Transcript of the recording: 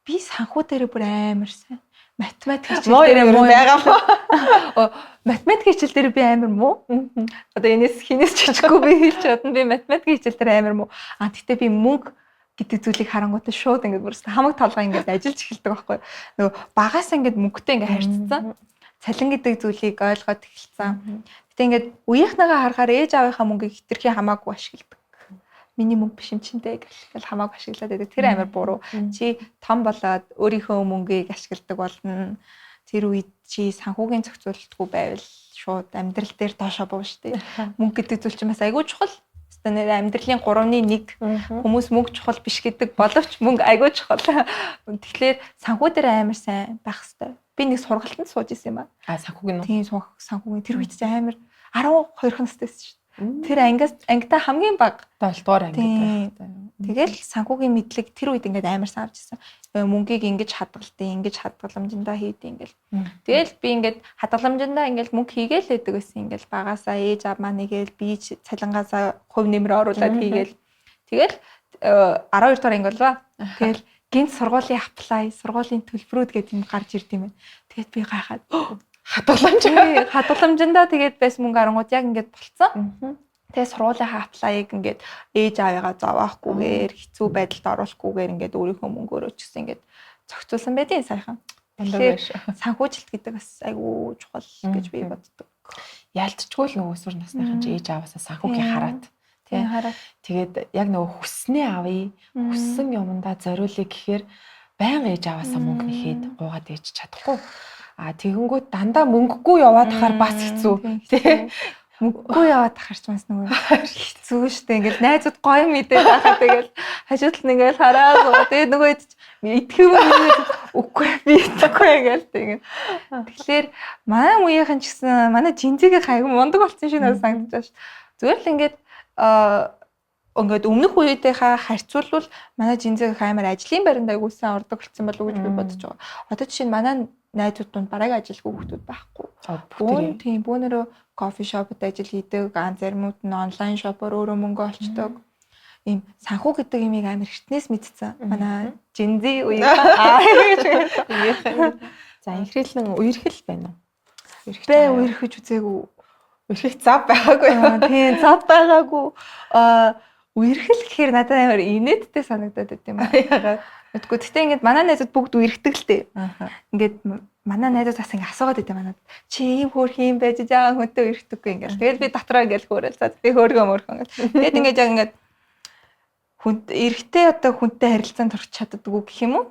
би санхүү дээр бүр амар сайн. Математик хичээл дээр муу байгаа. Математик хичээл дээр би амар муу. Одоо энэс хинээс чичгүй би хэлж чадна. Би математик хичээл дээр амар муу. Гэтээ би мөнгө гэдэг зүйлийг харангуйтай шууд ингээд бүр хамаг толгой ингээд ажиллаж эхэлдэг байхгүй. Нөгөө багаас ингээд мөнгөтэй ингээд харьцсан. Цалин гэдэг зүйлийг ойлгоод эхэлсэн. Гэтээ ингээд үеийнхнээгээ харахаар ээж аавынхаа мөнгийг хитрхи хамаагүй ашигладаг. Миний мөнгө биш юм чинтэй гэл хамаагүй ашиглаад байдаг. Тэр амар буруу. Чи том болоод өөрийнхөө мөнгийг ашигладаг болно. Тэр үед чи санхүүгийн зохицуулалтгүй байвал шууд амьдрал дээр доошоо бууна шүү дээ. Мөнгө гэдэг зүйл чинь бас айгүй чухал. Хэвээ нэр амьдралын 3-1 хүмүүс мөнгө чухал биш гэдэг боловч мөнгө айгүй чухал. Тэгэхээр санхүү дээр амар сайн байх хэрэгтэй. Би нэг сургалтанд сууж исэн юм аа. Санхүүгийн үү? Тийм санхүүгийн тэр үед чинь амар 12 настай шүү. Тэр ангитай хамгийн бага 7 дугаар анги байх. Тэгэл санхүүгийн мэдлэг тэр үед ингээд амар сайн авч ирсэн. Мөнгийг ингэж хадгаламжиндаа хийдэг ингээл. Тэгэл би ингээд хадгаламжиндаа ингээд мөнгө хийгээл байдаг байсан. Ингээд багасаа ээж аав маань нэгээл би цалингаасаа хувь нэмрээ оруулаад хийгээл. Тэгэл 12 дугаар анги болоо. Тэгэл гинт сургуулийн төлбөрүүд гэдэг юм гарч ирд юм байна. Тэгэд би гайхаад хадгаламжиндаа тэгээд байсан мөнгө арангууд яг ингээд болцсон. Тэгээ сургуулийнхаа аплайг ингээд ээж аавыгаа зовоохгүйгээр хэцүү байдалд оруулахгүйгээр ингээд өөрийнхөө мөнгөөрөө ч гэсэн ингээд зохицуулсан байдیں۔ Сайхан. Тэгэхээр санхүүжилт гэдэг бас айгүй чухал гэж би боддог. Ялцчгүй л нөгөө өсвөр насныхан ч ээж ааваасаа санхүүгийн хараад тий хараад тэгээд яг нөгөө хүснээ авъя, хүссэн юмдаа зориулъя гэхээр байнга ээж ааваасаа мөнгө нэхэд гуугаад ээж чадахгүй. Тэгэнгүүт дандаа мөнгөгүй яваад тахаар бас хэцүү тий. Мөнгөгүй яваад тахарч бас нөгөө хэцүү штэ. Ингээл найзууд гоё мэдээд байхад тэгэл хажууд нь ингээл хараад тэгээд нөгөө итгэв үгүй би итгэхгүй ингээл тэгээд. Тэгэхээр манай үеийнхэн ч гэсэн манай жинзигээ хайг мундаг болсон шиг надад санагдаж байна. Зүгээр л ингээд өмнөх үеийнхээ харьцуулбал манай жинзигээ амар ажлын байранд айгуусан ордог болсон болов уу гэж би бодож байгаа. Одоо жишээ нь манай найзууд донд бараг ажилгүй хүмүүс байхгүй. Бүүнөрөө кофе шопод ажил хийдэг, зарιμуд нь онлайн шопоор өөрөө мөнгө олчдог. Ийм санхүү гэдэг юмыг амар хитнээс мэдсэн. Манай жинзи үеийнхээ. За инхрийлэн үерхэл байна уу? Үерхэж үзээгүй. Үерхэх зав байгаагүй. Тийм, зав байгаагүй. Үерхэл гэхээр надад амар инээдтэй санагдаад байт юм аа. Мэдгүй. Гэтэ ингээд манай найзууд бүгд үерхдэг л дээ. Ингээд манай найзууд бас ингээд асуугаад байт манад. Чи ийм хөөх юм байж жаахан хүнтэй үерхдэггүй ингээд. Тэгэл би дотроо ингээд хөөрөл цаад би хөөргөө мөрхөн ингээд. Тэгэд ингээд яг ингээд эрэгтэй одоо хүнтэй харилцаанд орч чаддаггүй гэх юм уу?